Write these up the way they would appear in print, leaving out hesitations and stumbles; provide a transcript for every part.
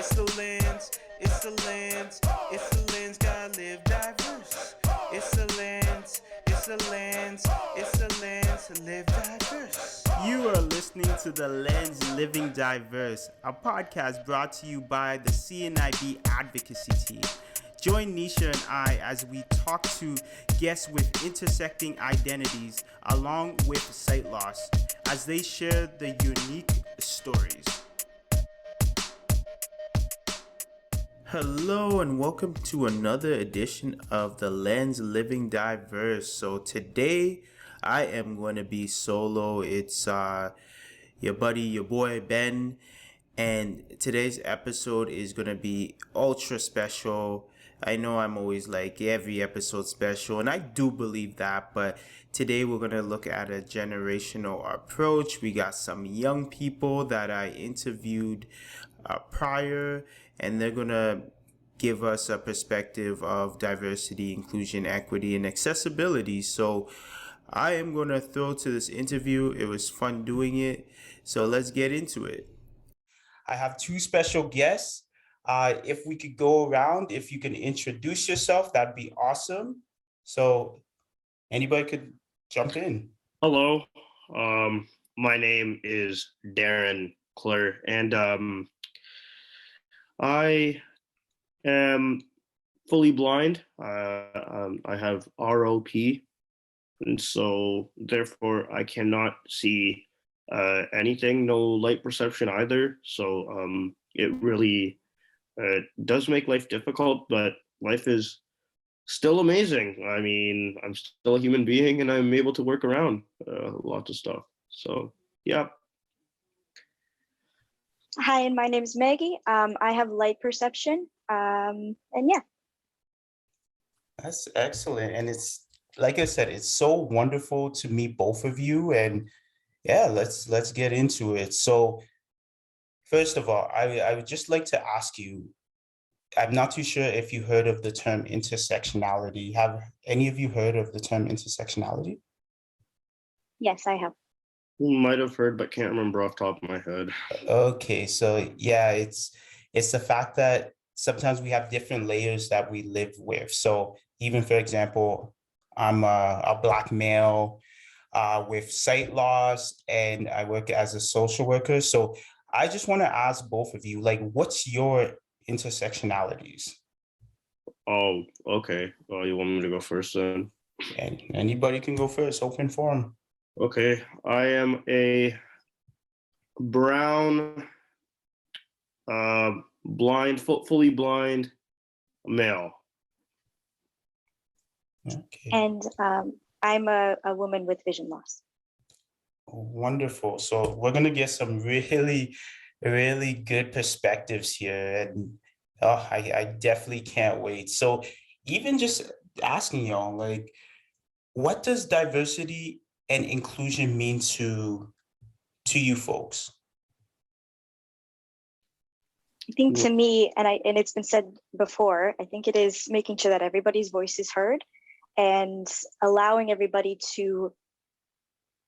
It's the lens, it's the lens, it's the lens, gotta live diverse. It's the lens, it's the lens, it's the lens, live diverse. You are listening to The Lens Living Diverse, a podcast brought to you by the CNIB advocacy team. Join Neisha and I as we talk to guests with intersecting identities along with sight loss as they share the unique stories. Hello and welcome to another edition of The Lens Living Diverse. So today I am going to be solo. It's your buddy, your boy Ben, and today's episode is going to be ultra special. I know I'm always like every episode special, and I do believe that, but today we're going to look at a generational approach. We got some young people that I interviewed prior, and they're going to give us a perspective of diversity, inclusion, equity, and accessibility. So I am going to throw to this interview. It was fun doing it. So let's get into it. I have two special guests. If we could go around, if you can introduce yourself, that'd be awesome. So anybody could jump in. Hello, my name is Darren Clare, and I am fully blind. I have ROP, and so therefore I cannot see anything, no light perception either. So it really does make life difficult, but life is still amazing. I mean, I'm still a human being and I'm able to work around lots of stuff. So, yeah. Hi, and my name is Maggie. I have light perception. And yeah. That's excellent. And it's, like I said, it's so wonderful to meet both of you. And yeah, let's get into it. So first of all, I would just like to ask you, I'm not too sure if you heard of the term intersectionality. Have any of you heard of the term intersectionality? Yes, I have. Might have heard, but can't remember off the top of my head. Okay, so yeah, it's the fact that sometimes we have different layers that we live with. So even for example, I'm a Black male with sight loss, and I work as a social worker. So I just want to ask both of you, like, what's your intersectionalities? Oh, okay. Well, you want me to go first then? And anybody can go first, open forum. Okay, I am a brown, blind, fully blind male. Okay. And I'm a woman with vision loss. Wonderful. So we're going to get some really, really good perspectives here. And I definitely can't wait. So even just asking y'all, like, what does diversity and inclusion mean to you folks? I think to me, and it's been said before, I think it is making sure that everybody's voice is heard and allowing everybody to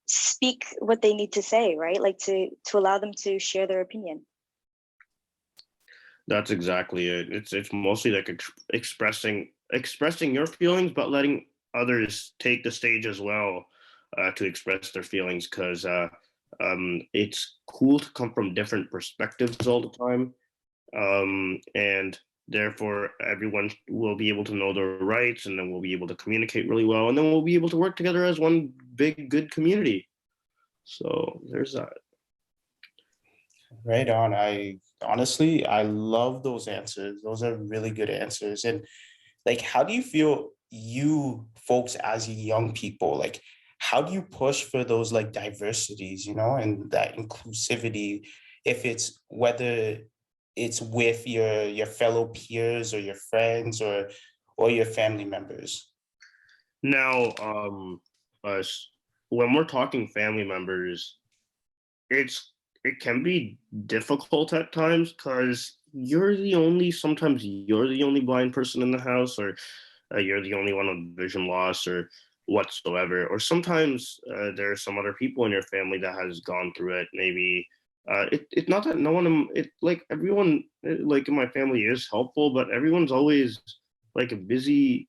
speak what they need to say, right? Like to allow them to share their opinion. That's exactly it. It's mostly like expressing your feelings, but letting others take the stage as well to express their feelings. Because it's cool to come from different perspectives all the time, and therefore everyone will be able to know their rights, and then we'll be able to communicate really well, and then we'll be able to work together as one big good community. So there's that. Right on. I honestly, I love those answers. Those are really good answers. And like, how do you feel, you folks as young people, like, how do you push for those like diversities, and that inclusivity, if it's whether it's with your fellow peers or your friends or your family members? Now, us when we're talking family members, it can be difficult at times because sometimes you're the only blind person in the house, or you're the only one with vision loss or whatsoever. Or sometimes there are some other people in your family that has gone through it. Maybe It's not that no one, it like everyone, like in my family is helpful, but everyone's always like busy.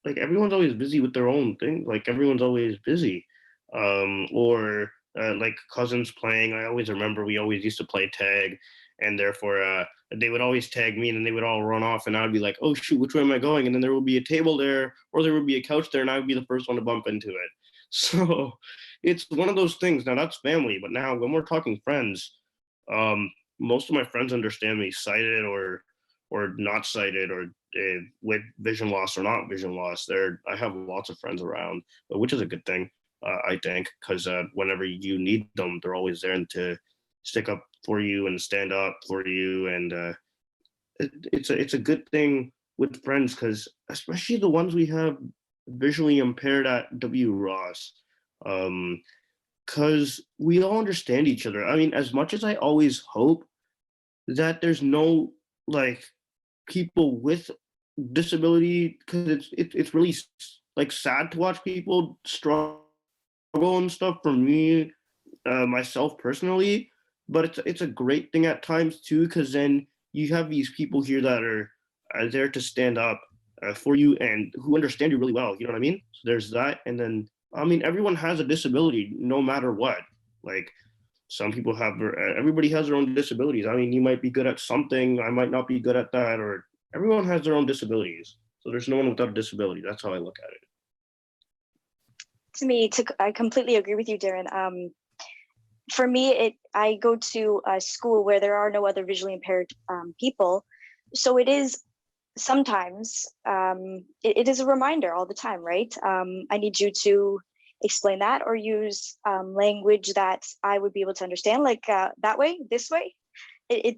Like everyone's always busy with their own thing. Like everyone's always busy. Or like cousins playing. I always remember we always used to play tag, and therefore they would always tag me, and then they would all run off, and I'd be like, oh shoot, which way am I going? And then there would be a table there, or there would be a couch there, and I would be the first one to bump into it. So it's one of those things. Now that's family, but now when we're talking friends, most of my friends understand me sighted or not sighted, or with vision loss or not vision loss. I have lots of friends around, which is a good thing, I think, because whenever you need them, they're always there and to stick up for you and stand up for you. And it's a good thing with friends, because especially the ones we have visually impaired at W. Ross, because we all understand each other. I mean, as much as I always hope that there's no like people with disability, because it's really like sad to watch people struggle and stuff, for me, myself personally. But it's a great thing at times too, because then you have these people here that are there to stand up for you and who understand you really well, you know what I mean? So there's that. And then I mean, everyone has a disability no matter what. Like some people have, everybody has their own disabilities. I mean, you might be good at something, I might not be good at that, or everyone has their own disabilities. So there's no one without a disability. That's how I look at it. To me, I completely agree with you, Darren. For me, I go to a school where there are no other visually impaired people, so it is sometimes it is a reminder all the time, right? I need you to explain that or use language that I would be able to understand, like that way, this way. It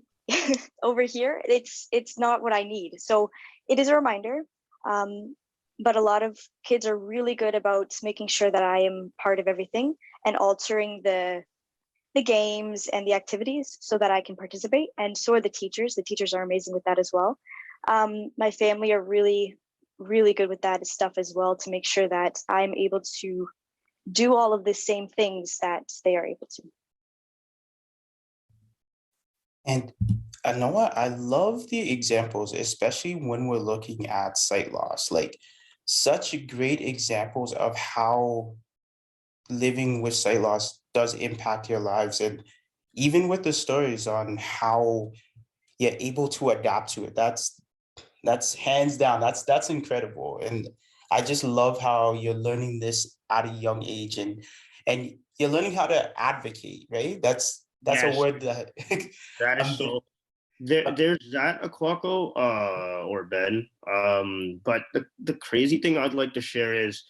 over here, it's not what I need. So it is a reminder. But a lot of kids are really good about making sure that I am part of everything and altering the games and the activities so that I can participate. And so are the teachers. The teachers are amazing with that as well. My family are really, really good with that stuff as well, to make sure that I'm able to do all of the same things that they are able to. And I know what, I love the examples, especially when we're looking at sight loss, like such great examples of how living with sight loss does impact your lives. And even with the stories on how you're able to adapt to it, that's hands down, that's incredible. And I just love how you're learning this at a young age, and you're learning how to advocate, right? That's a Yes, word that that is I'm so. There's that, Akuoko, or Ben. But the crazy thing I'd like to share is,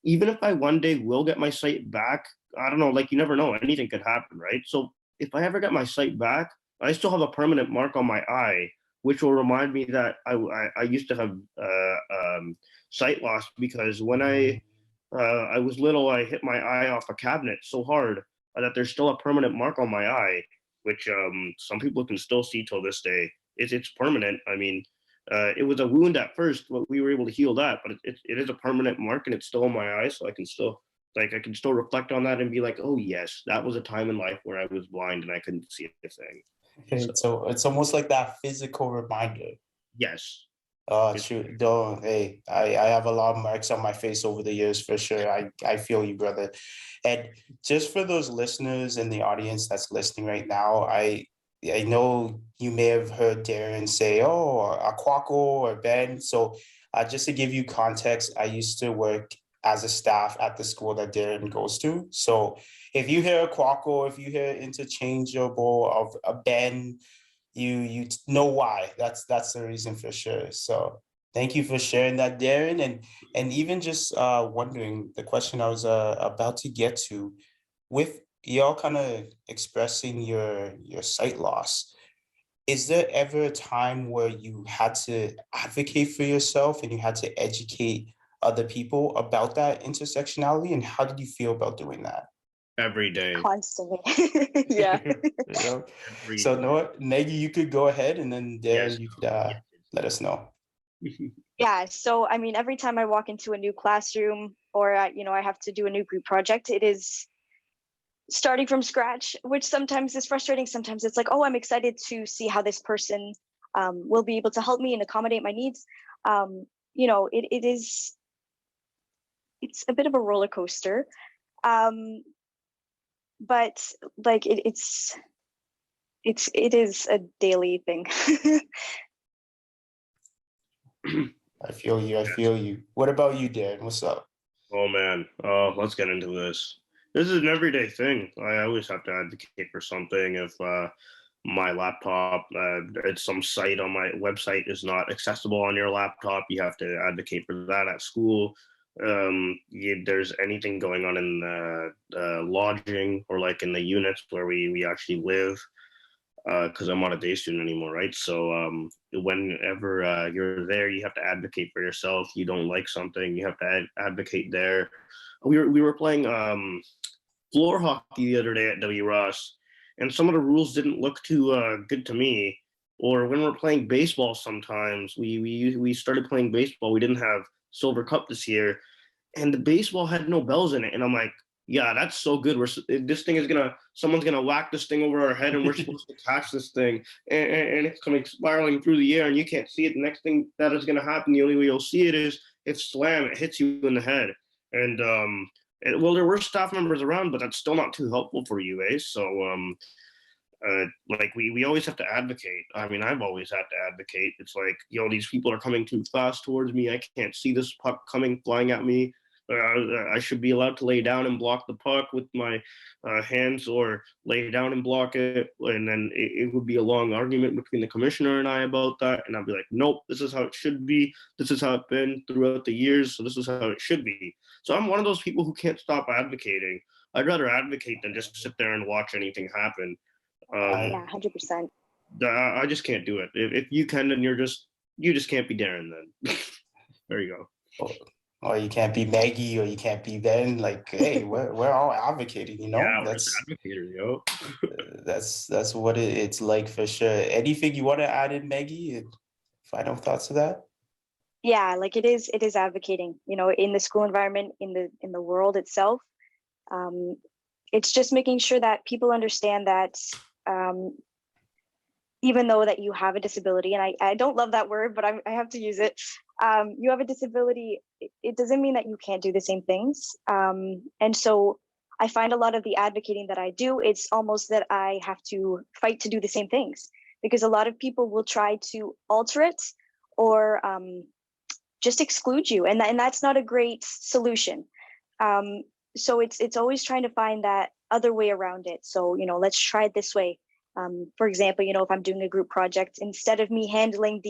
even if I one day will get my sight back, I don't know, like you never know, anything could happen, right? So if I ever get my sight back, I still have a permanent mark on my eye, which will remind me that I used to have sight loss, because when I was little, I hit my eye off a cabinet so hard that there's still a permanent mark on my eye, which some people can still see till this day. It's permanent. I mean, it was a wound at first, but we were able to heal that. But it is a permanent mark, and it's still on my eye, so I can still reflect on that and be like, oh yes, that was a time in life where I was blind and I couldn't see a thing. so it's almost like that physical reminder. Yes. Oh, shoot, don't. Hey, I have a lot of marks on my face over the years for sure. I feel you, brother. And just for those listeners in the audience that's listening right now, I know you may have heard Darren say, oh, Akuoko or Ben. So just to give you context, I used to work as a staff at the school that Darren goes to. So if you hear Akuoko, if you hear interchangeable of a Ben, you know why. That's the reason for sure. So thank you for sharing that, Darren. And even just wondering, the question I was about to get to, with y'all kind of expressing your sight loss, is there ever a time where you had to advocate for yourself and you had to educate other people about that intersectionality, and how did you feel about doing that? Every day. Constantly. Yeah. Yeah. Every So day. Noah, Maggie, you could go ahead, and then Yes. Darren, you could let us know. Yeah, so I mean, every time I walk into a new classroom or I have to do a new group project, it is starting from scratch, which sometimes is frustrating. Sometimes it's like, oh, I'm excited to see how this person will be able to help me and accommodate my needs. It's a bit of a roller coaster. But like it is a daily thing. I feel you. What about you, Darren? What's up? Oh man, let's get into this. This is an everyday thing. I always have to advocate for something. If my laptop, some site on my website is not accessible on your laptop, you have to advocate for that at school. There's anything going on in lodging or like in the units where we actually live, because I'm not a day student anymore, right? So whenever you're there, you have to advocate for yourself. You don't like something, you have to advocate there. We were playing floor hockey the other day at W. Ross, and some of the rules didn't look too good to me. Or when we're playing baseball, sometimes we started playing baseball. We didn't have Silver Cup this year, and the baseball had no bells in it. And I'm like, yeah, that's so good. Someone's gonna whack this thing over our head, and we're supposed to catch this thing, and it's coming spiraling through the air, and you can't see it. The next thing that is gonna happen, the only way you'll see it is if slam, it hits you in the head. And well, there were staff members around, but that's still not too helpful for you, eh? So like we always have to advocate. I mean, I've always had to advocate. It's like, these people are coming too fast towards me. I can't see this puck flying at me. I should be allowed to lay down and block the puck with my hands, or lay down and block it. And then it would be a long argument between the commissioner and I about that. And I'd be like, nope, this is how it should be. This is how it's been throughout the years. So this is how it should be. So I'm one of those people who can't stop advocating. I'd rather advocate than just sit there and watch anything happen. Yeah, 100%. I just can't do it. If you can, then you just can't be Darren then. There you go. Or you can't be Maggie, or you can't be Ben. Like, hey, we're all advocating, Yeah, that's advocators, yo. that's what it's like for sure. Anything you want to add in, Maggie? Final thoughts of that? Yeah, like it is advocating, in the school environment, in the world itself. It's just making sure that people understand that even though that you have a disability, and I don't love that word, but I have to use it. You have a disability, it doesn't mean that you can't do the same things. And so I find a lot of the advocating that I do, it's almost that I have to fight to do the same things, because a lot of people will try to alter it or just exclude you. And that's not a great solution. So it's always trying to find that other way around it. So, let's try it this way. For example, if I'm doing a group project, instead of me handling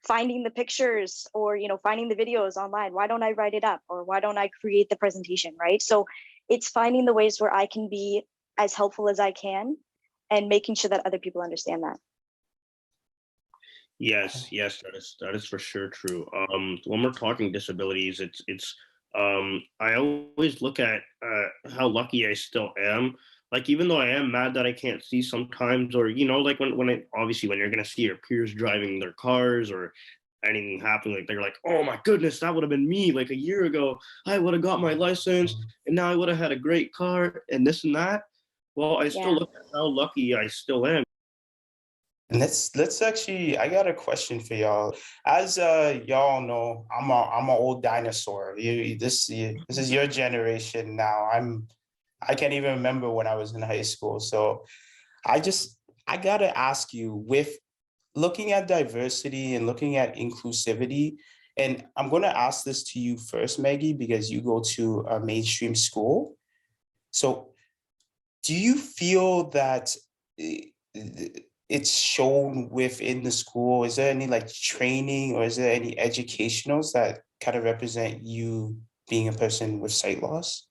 finding the pictures or, finding the videos online, why don't I write it up, or why don't I create the presentation, right? So it's finding the ways where I can be as helpful as I can and making sure that other people understand that. Yes, that is for sure true. When we're talking disabilities, it's I always look at how lucky I still am. Like, even though I am mad that I can't see sometimes, or like obviously when you're gonna see your peers driving their cars or anything happen, like they're like, oh my goodness, that would have been me like a year ago. I would have got my license, and now I would have had a great car and this and that. Well, I still look at how lucky I still am. And let's actually, I got a question for y'all. As y'all know, I'm an old dinosaur. This is your generation now. I can't even remember when I was in high school. So I gotta ask you, with looking at diversity and looking at inclusivity, and I'm gonna ask this to you first, Maggie, because you go to a mainstream school. So do you feel that it's shown within the school? Is there any like training, or is there any educationals that kind of represent you being a person with sight loss?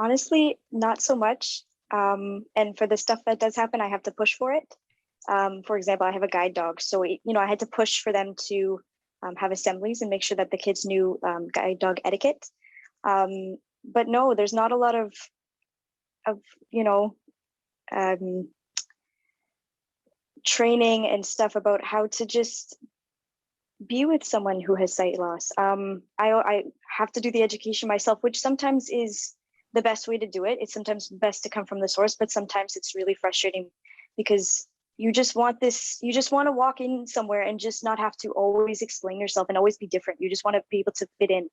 Honestly, not so much. And for the stuff that does happen, I have to push for it. For example, I have a guide dog, so I had to push for them to have assemblies and make sure that the kids knew guide dog etiquette. But no, there's not a lot of training and stuff about how to just be with someone who has sight loss. I have to do the education myself, which sometimes is the best way to do it. It's sometimes best to come from the source, but sometimes it's really frustrating because you just want to walk in somewhere and just not have to always explain yourself and always be different. You just want to be able to fit in.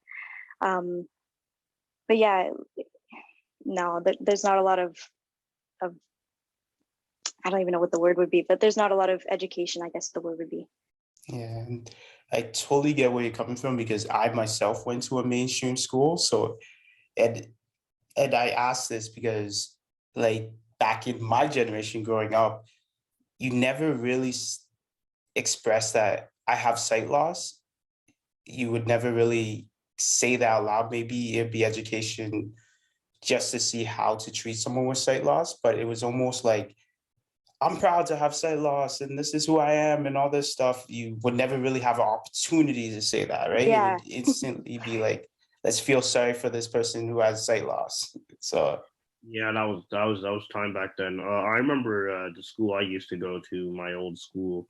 But yeah, no, there's not a lot of I don't even know what the word would be, but there's not a lot of education, I guess the word would be. Yeah, and I totally get where you're coming from, because I myself went to a mainstream school. So, and I asked this because, like, back in my generation growing up, you never really express that I have sight loss. You would never really say that out loud. Maybe it'd be education just to see how to treat someone with sight loss, but it was almost like, I'm proud to have sight loss and this is who I am and all this stuff. You would never really have an opportunity to say that, right? Yeah. It would instantly be like, let's feel sorry for this person who has sight loss. So yeah, that was time back then. I remember the school I used to go to, my old school.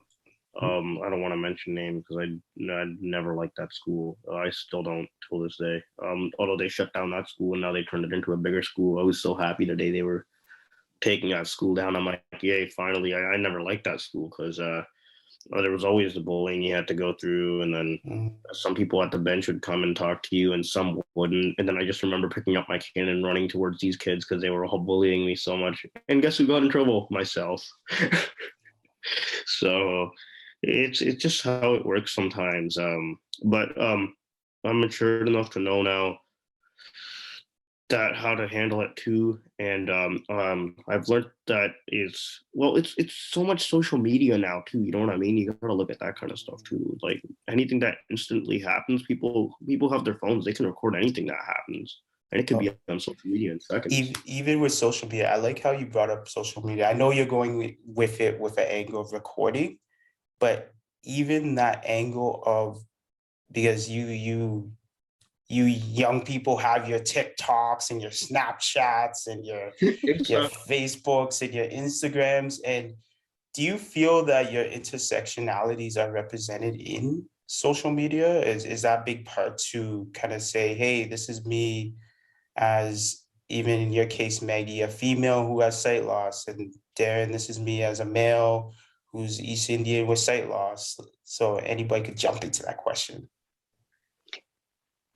I don't want to mention names because I never liked that school. I still don't till this day. Although they shut down that school and now they turned it into a bigger school. I was so happy the day they were taking that school down. I'm like, yay, finally. I never liked that school because there was always the bullying you had to go through, and then some people at the bench would come and talk to you and some wouldn't. And then I just remember picking up my cane and running towards these kids because they were all bullying me so much. And guess who got in trouble? Myself. So it's just how it works sometimes. But I'm matured enough to know now that how to handle it too, and I've learned that it's so much social media now too. You know what I mean? You gotta look at that kind of stuff too. Like anything that instantly happens, people have their phones. They can record anything that happens, and it can be on social media in seconds. Even with social media, I like how you brought up social media. I know you're going with it with an angle of recording, but even that angle of, because you young people have your TikToks and your Snapchats and your Facebooks and your Instagrams. And do you feel that your intersectionalities are represented in social media? Is that a big part to kind of say, hey, this is me, as even in your case, Maggie, a female who has sight loss, and Darren, this is me as a male who's East Indian with sight loss. So anybody could jump into that question.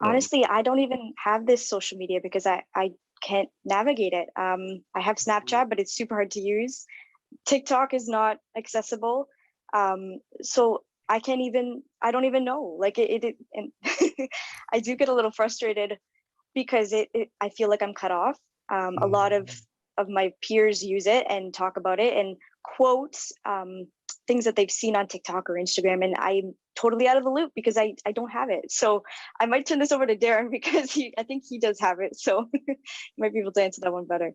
Honestly, I don't even have this social media because I can't navigate it. I have Snapchat, but it's super hard to use. TikTok is not accessible. So I don't even know. Like it and I do get a little frustrated because I feel like I'm cut off. A lot of my peers use it and talk about it and quote things that they've seen on TikTok or Instagram, and I'm totally out of the loop because I don't have it. So I might turn this over to Darren because I think he does have it. So you might be able to answer that one better.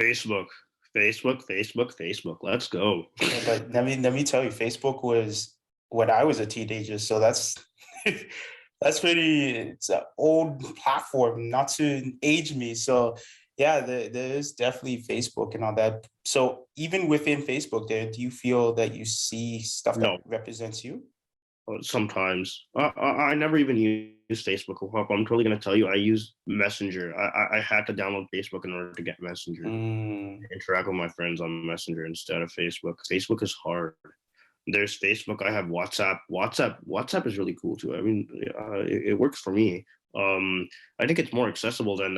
Facebook. Let's go. Yeah, but let me tell you, Facebook was when I was a teenager. So that's it's an old platform, not to age me. So yeah, there is definitely Facebook and all that. So even within Facebook there, do you feel that you see stuff that represents you? Sometimes. I never even use Facebook. I'm totally going to tell you, I use Messenger. I had to download Facebook in order to get Messenger. Interact with my friends on Messenger instead of Facebook. Facebook is hard. There's Facebook. I have WhatsApp. WhatsApp is really cool too. I mean, it works for me. I think it's more accessible than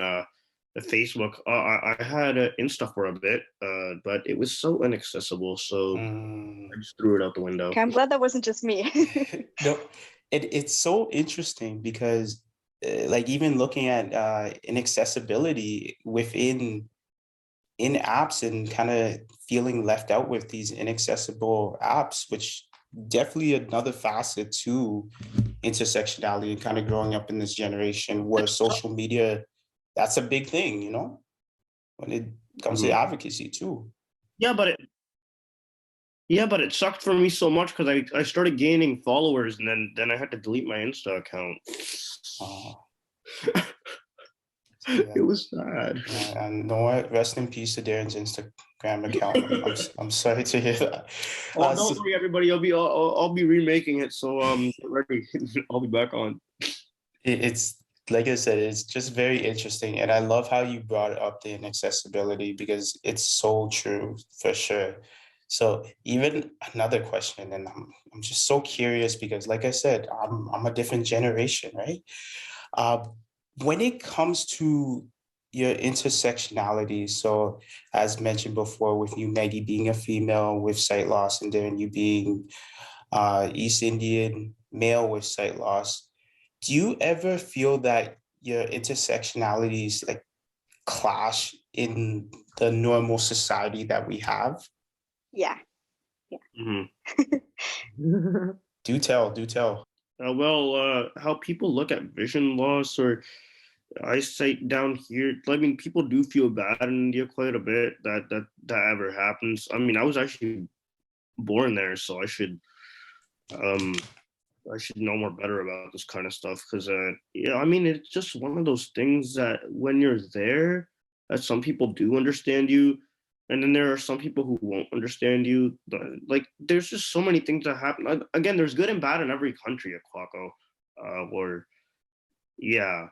Facebook. I had Insta for a bit, but it was so inaccessible. So I just threw it out the window. Okay, I'm glad that wasn't just me. No, it's so interesting because, like, even looking at inaccessibility within apps and kind of feeling left out with these inaccessible apps, which definitely another facet to intersectionality and kind of growing up in this generation where social media, that's a big thing, you know, when it comes to advocacy too. Yeah, but it sucked for me so much because I started gaining followers and then I had to delete my Insta account. It was sad. Yeah, and know what? Rest in peace to Darren's Instagram account. I'm sorry to hear that. Don't worry, everybody. I'll be remaking it. So get ready. I'll be back on. It's like I said, it's just very interesting. And I love how you brought up the inaccessibility because it's so true for sure. So even another question, and I'm just so curious because like I said, I'm a different generation, right? Uh, when it comes to your intersectionality, so as mentioned before, with you, Maggie, being a female with sight loss, and then you being East Indian male with sight loss, do you ever feel that your intersectionalities like clash in the normal society that we have? Yeah. Mhm. Do tell, do tell. How people look at vision loss or eyesight down here. I mean, people do feel bad in India quite a bit that ever happens. I mean, I was actually born there, so um I should know more better about this kind of stuff because yeah, I mean, it's just one of those things that when you're there, that some people do understand you, and then there are some people who won't understand you. Like, there's just so many things that happen. Again, there's good and bad in every country, Akuoko, or yeah.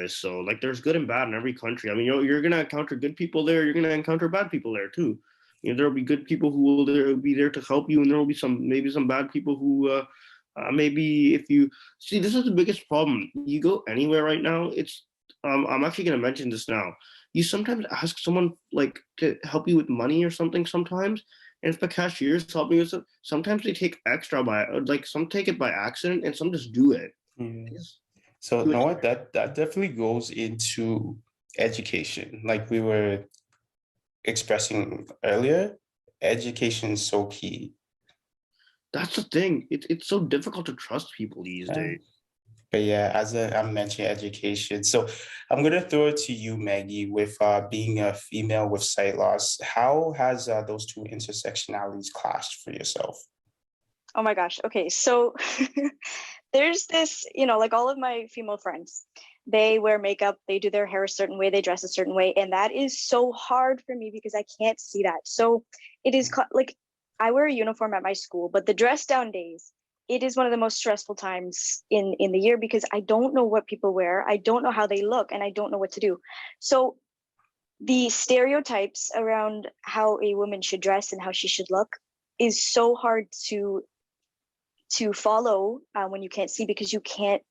So like there's good and bad in every country. I mean, you're gonna encounter good people there. You're gonna encounter bad people there too. There'll be good people who will be there to help you, and there will be maybe some bad people who maybe if you see, this is the biggest problem. You go anywhere right now, it's I'm actually gonna mention this now. You sometimes ask someone like to help you with money or something sometimes, and if the cashier is helping you, sometimes they take extra by like some take it by accident, and some just do it. So, you know what, that definitely goes into education. Like we were expressing earlier, education is so key. That's the thing. It's so difficult to trust people these days. But yeah, I mentioned education. So I'm gonna throw it to you, Maggie, with being a female with sight loss. How has those two intersectionalities clashed for yourself? Oh my gosh. Okay. So there's this, like all of my female friends, they wear makeup, they do their hair a certain way, they dress a certain way. And that is so hard for me because I can't see that. So it is like I wear a uniform at my school, but the dress down days, it is one of the most stressful times in the year because I don't know what people wear. I don't know how they look and I don't know what to do. So the stereotypes around how a woman should dress and how she should look is so hard to follow when you can't see because you can't,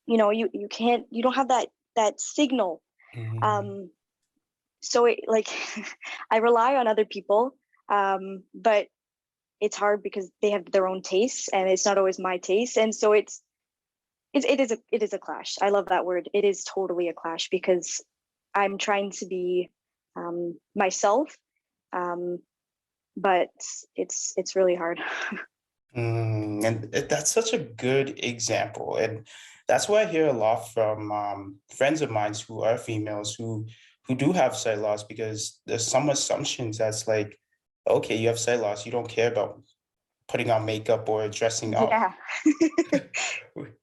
you can't, you don't have that signal. So it like I rely on other people, but it's hard because they have their own tastes and it's not always my taste, and so it is a clash. I love that word. It is totally a clash because I'm trying to be myself, but it's really hard. And that's such a good example. And that's what I hear a lot from friends of mine who are females who do have sight loss, because there's some assumptions that's like, okay, you have sight loss, you don't care about putting on makeup or dressing up. Yeah.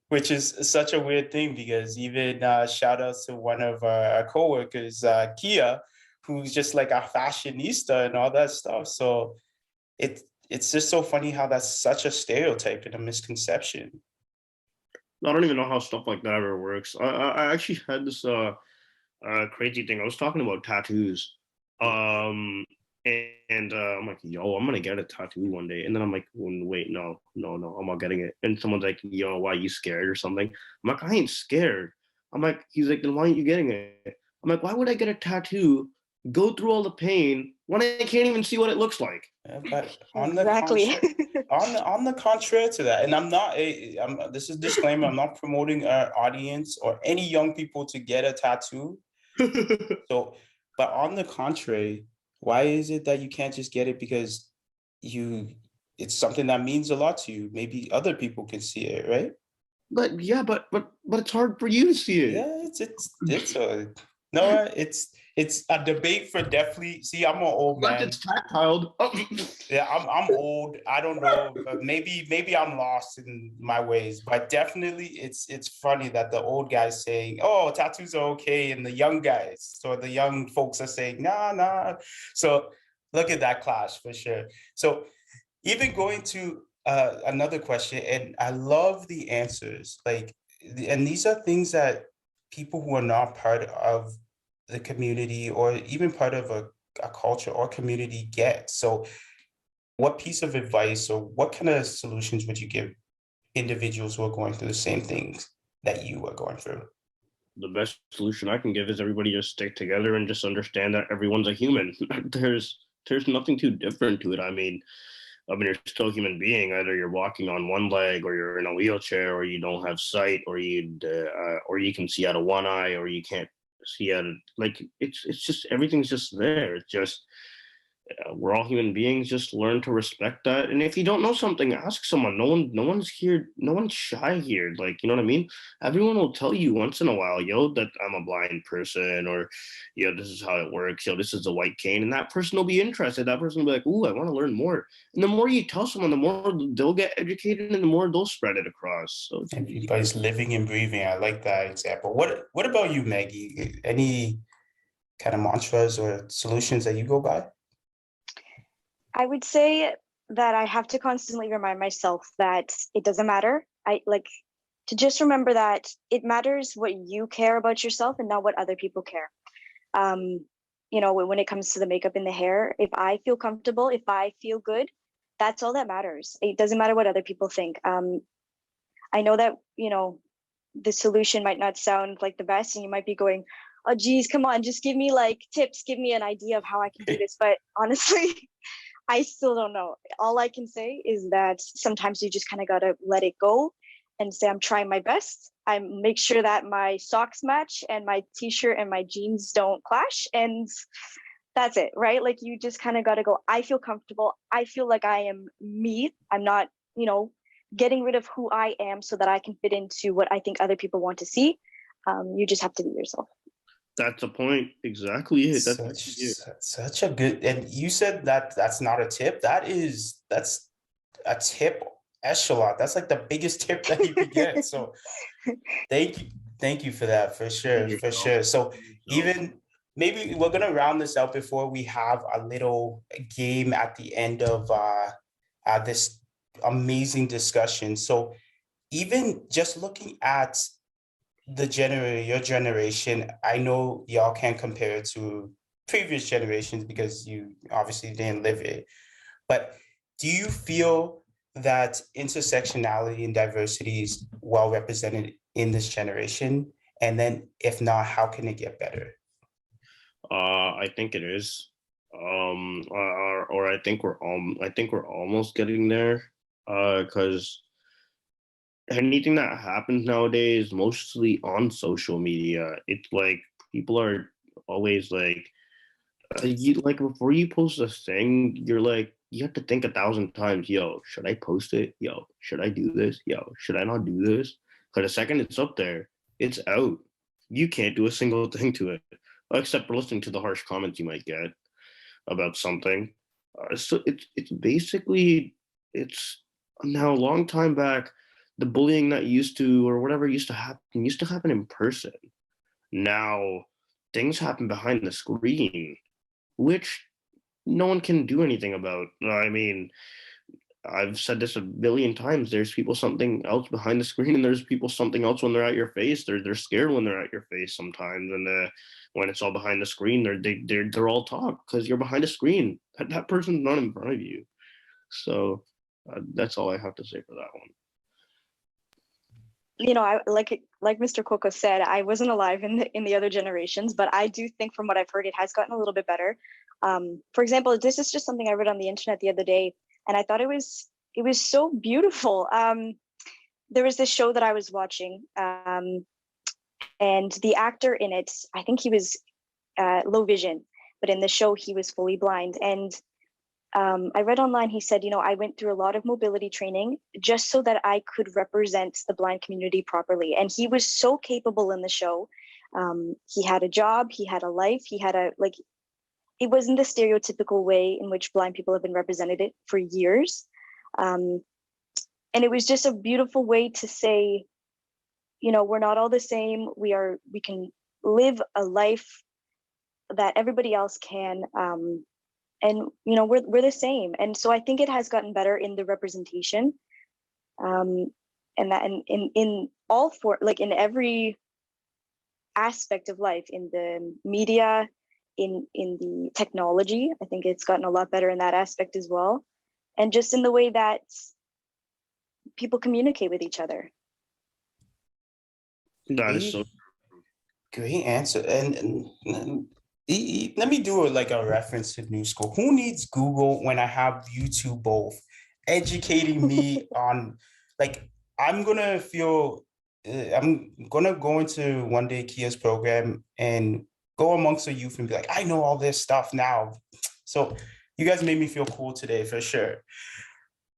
Which is such a weird thing because even shout out to one of our coworkers, Kia, who's just like a fashionista and all that stuff. So it's just so funny how that's such a stereotype and a misconception. I don't even know how stuff like that ever works. I actually had this crazy thing. I was talking about tattoos. And I'm like, yo, I'm gonna get a tattoo one day. And then I'm like, wait, no, I'm not getting it. And someone's like, yo, why are you scared or something? I'm like, I ain't scared. I'm like, he's like, then why aren't you getting it? I'm like, why would I get a tattoo, go through all the pain when I can't even see what it looks like? Yeah, but on Exactly. on the contrary to that, and this is disclaimer, I'm not promoting our audience or any young people to get a tattoo. So, but on the contrary, why is it that you can't just get it because it's something that means a lot to you? Maybe other people can see it, right? But yeah, but it's hard for you to see it. Yeah, it's a debate for definitely. See, I'm an old man. But it's tactile. Yeah, I'm old. I don't know, but maybe I'm lost in my ways. But definitely, it's funny that the old guys saying, "Oh, tattoos are okay," and the young guys, so the young folks are saying, "Nah." So look at that clash for sure. So even going to another question, and I love the answers. Like, and these are things that people who are not part of the community or even part of a culture or community get. So what piece of advice or what kind of solutions would you give individuals who are going through the same things that you are going through? The best solution I can give is everybody just stick together and just understand that everyone's a human. There's nothing too different to it. You're still a human being. Either you're walking on one leg, or you're in a wheelchair, or you don't have sight, or you can see out of one eye, or you can't see out of, like, it's just everything's just there. It's just we're all human beings. Just learn to respect that. And if you don't know something, ask someone. No one's here. No one's shy here. Like, you know what I mean? Everyone will tell you once in a while, yo, that I'm a blind person, or, this is how it works. Yo, this is a white cane. And that person will be interested. That person will be like, ooh, I want to learn more. And the more you tell someone, the more they'll get educated, and the more they'll spread it across. So everybody's living and breathing. I like that example. What about you, Maggie? Any kind of mantras or solutions that you go by? I would say that I have to constantly remind myself that it doesn't matter. I like to just remember that it matters what you care about yourself and not what other people care. When it comes to the makeup and the hair, if I feel comfortable, if I feel good, that's all that matters. It doesn't matter what other people think. I know that, the solution might not sound like the best, and you might be going, oh, geez, come on, just give me like tips, give me an idea of how I can do this. But honestly, I still don't know. All I can say is that sometimes you just kind of got to let it go and say, I'm trying my best. I make sure that my socks match and my t-shirt and my jeans don't clash. And that's it, right? Like, you just kind of got to go, I feel comfortable. I feel like I am me. I'm not, getting rid of who I am so that I can fit into what I think other people want to see. You just have to be yourself. that's the point. Exactly it. Such a good, and you said that that's not a tip. That's a tip echelon. That's like the biggest tip that you could get. So thank you for that, for sure. So even maybe we're gonna round this out before we have a little game at the end of this amazing discussion. So even just looking at your generation, I know y'all can't compare it to previous generations because you obviously didn't live it, but do you feel that intersectionality and diversity is well represented in this generation? And then if not, how can it get better? I think it is. Or I think we're almost getting there. Because anything that happens nowadays, mostly on social media, it's like people are always like, before you post a thing, you're like, you have to think 1,000 times. Yo, should I post it? Yo, should I do this? Yo, should I not do this? Because the second it's up there, it's out. You can't do a single thing to it, except for listening to the harsh comments you might get about something. So it's basically, it's now a long time back, the bullying that used to happen in person. Now things happen behind the screen, which no one can do anything about. I mean, I've said this a billion times. There's people something else behind the screen, and there's people something else when they're at your face. They're scared when they're at your face sometimes, and when it's all behind the screen, they're all talk because you're behind a screen. That person's not in front of you. So that's all I have to say for that one. I like Mr. Akuoko said, I wasn't alive in the other generations, but I do think from what I've heard, it has gotten a little bit better. For example, this is just something I read on the internet the other day, and I thought it was so beautiful. There was this show that I was watching, and the actor in it, I think he was low vision, but in the show he was fully blind. And I read online, he said, I went through a lot of mobility training just so that I could represent the blind community properly. And he was so capable in the show. He had a job, he had a life, it wasn't the stereotypical way in which blind people have been represented for years. And it was just a beautiful way to say, we're not all the same. We can live a life that everybody else can. And we're the same. And so I think it has gotten better in the representation. And that in all four, like in every aspect of life, in the media, in the technology. I think it's gotten a lot better in that aspect as well. And just in the way that people communicate with each other. That is so great answer. And let me do like a reference to New School. Who needs Google when I have YouTube both educating me on, like, I'm gonna feel, I'm gonna go into one day Kia's program and go amongst the youth and be like, I know all this stuff now. So you guys made me feel cool today for sure.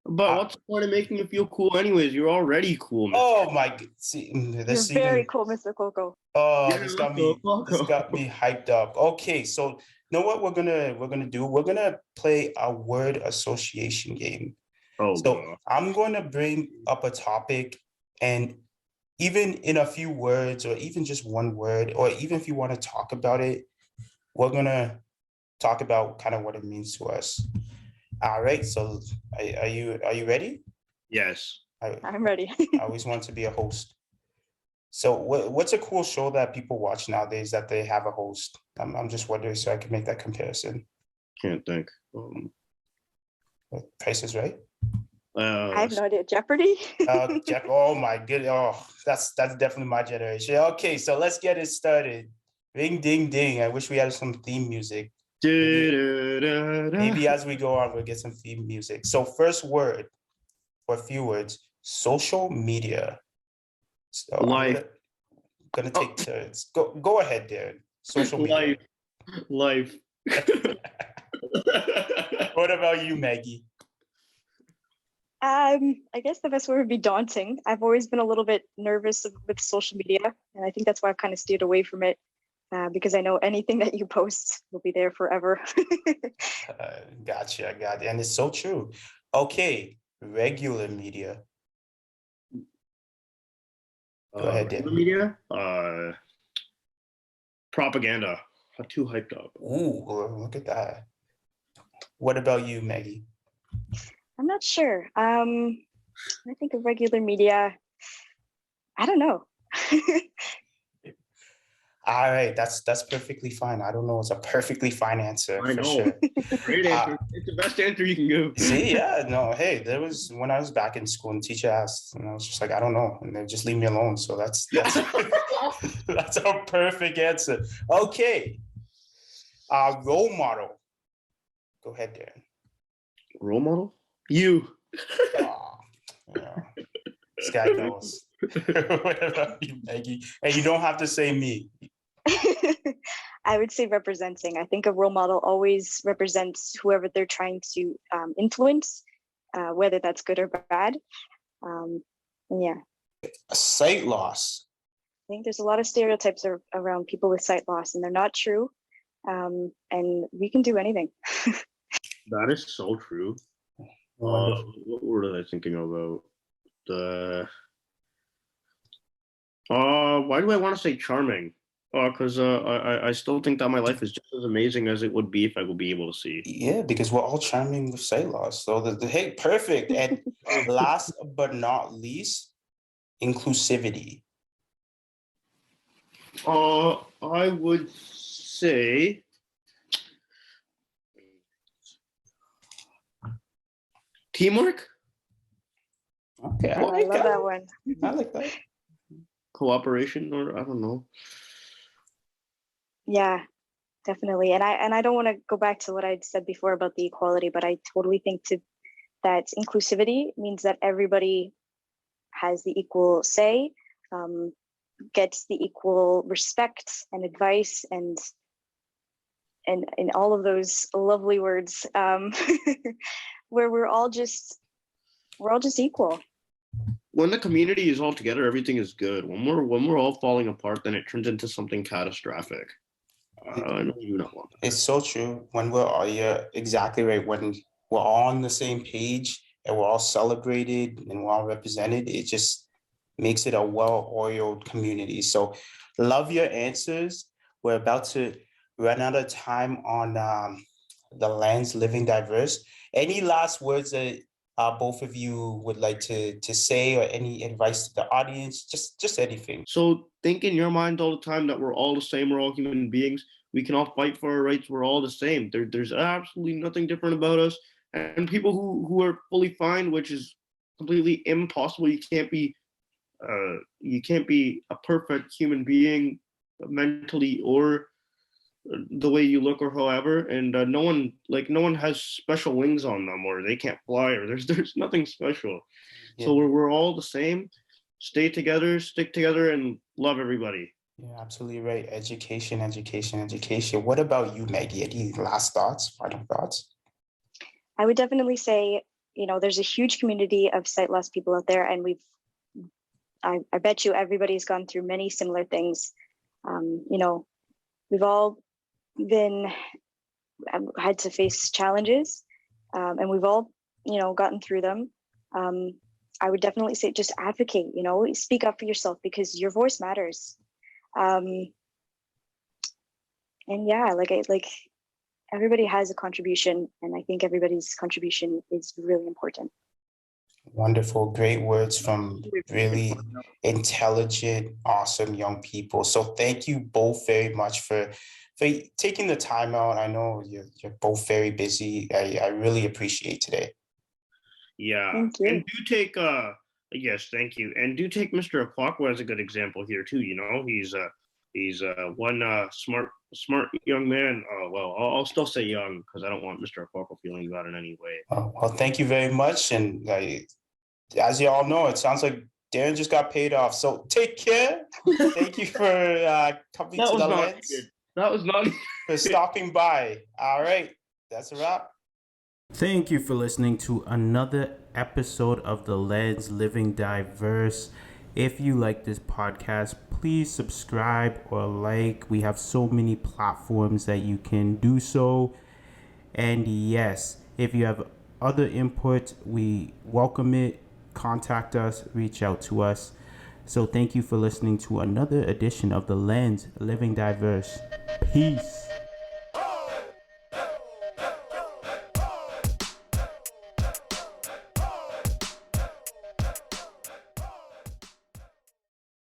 But what's the point of making you feel cool anyways? You're already cool, Mr. Oh my, see, You're very cool, Mr. Coco. Oh, Yeah, this got me hyped up. Okay, so you know what we're gonna do? We're gonna play a word association game. Oh, So God. I'm going to bring up a topic, and even in a few words, or even just one word, or even if you want to talk about it, we're gonna talk about kind of what it means to us. All right. So are you ready? Yes. I'm ready. I always want to be a host. So what's a cool show that people watch nowadays that they have a host? I'm just wondering so I can make that comparison. Can't think. Price is Right? I have no idea. Jeopardy? Oh my goodness. Oh, that's definitely my generation. Okay, so let's get it started. Ring ding ding. I wish we had some theme music. Maybe as we go on, we'll get some theme music. So first word, or a few words, social media. So Life. I'm gonna take turns. Go ahead, Darren. Social media. Life. What about you, Maggie? I guess the best word would be daunting. I've always been a little bit nervous with social media, and I think that's why I've kind of steered away from it, because I know anything that you post will be there forever. Gotcha, got it. And it's so true. Okay, regular media. Go ahead, Dan. Media? Propaganda. I'm too hyped up. Ooh, look at that. What about you, Maggie? I'm not sure. I think of regular media. I don't know. All right, that's perfectly fine. I don't know. It's a perfectly fine answer I for know. sure. Great answer. It's the best answer you can give. See, yeah, no, hey, there was when I was back in school and the teacher asked, and I was just like, I don't know, and they just leave me alone. So that's that's a perfect answer. Okay, role model. Go ahead, Darren. Role model? You. Oh, yeah. This guy knows. What about you, Maggie? And you don't have to say me. I would say representing. I think a role model always represents whoever they're trying to influence, whether that's good or bad. Yeah. A sight loss. I think there's a lot of stereotypes around people with sight loss, and they're not true. And we can do anything. That is so true. What word was I thinking about? Why do I want to say charming? Because I still think that my life is just as amazing as it would be if I would be able to see. Yeah, because we're all charming with sight loss. So hey, perfect. And last but not least, inclusivity. I would say teamwork. Okay, I love that one. I like that. Cooperation, or I don't know. Yeah, definitely. And I don't want to go back to what I'd said before about the equality, but I totally think that inclusivity means that everybody has the equal say, gets the equal respect and advice and all of those lovely words, where we're all just equal. When the community is all together, everything is good. When we're all falling apart, then it turns into something catastrophic. I know you don't want that. It's so true. When you're exactly right. When we're all on the same page and we're all celebrated and we're all represented, it just makes it a well-oiled community. So love your answers. We're about to run out of time on the lands living diverse. Any last words that both of you would like to say, or any advice to the audience, just anything. So think in your mind all the time that we're all the same, we're all human beings, we can all fight for our rights, we're all the same. There's absolutely nothing different about us. And people who are fully fine, which is completely impossible. You can't be a perfect human being mentally or the way you look or however, and no one has special wings on them, or they can't fly, or there's nothing special. Yeah. So we're all the same. Stay together, stick together, and love everybody. Yeah, absolutely right. Education, education, education. What about you, Maggie? Any last thoughts, final thoughts? I would definitely say, there's a huge community of sight loss people out there, and I bet you everybody's gone through many similar things. We've all had to face challenges, and we've all, gotten through them. I would definitely say just advocate, speak up for yourself, because your voice matters. And yeah, like everybody has a contribution, and I think everybody's contribution is really important. Wonderful, great words from really intelligent, awesome young people. So thank you both very much for taking the time out. I know you're both very busy. I really appreciate today. Yeah. Thank you. And do take yes, thank you. And do take Mr. Akuoko as a good example here too. He's one smart young man. Well, I'll still say young because I don't want Mr. Akuoko feeling bad in any way. Well, thank you very much. And as you all know, it sounds like Darren just got paid off. So take care. Thank you for coming to the Lens. That was not for stopping by. All right, that's a wrap. Thank you for listening to another episode of The Lens Living Diverse. If you like this podcast, please subscribe or like. We have so many platforms that you can do so. And yes, if you have other input, we welcome it. Contact us, reach out to us. So thank you for listening to another edition of The Lens Living Diverse. Peace.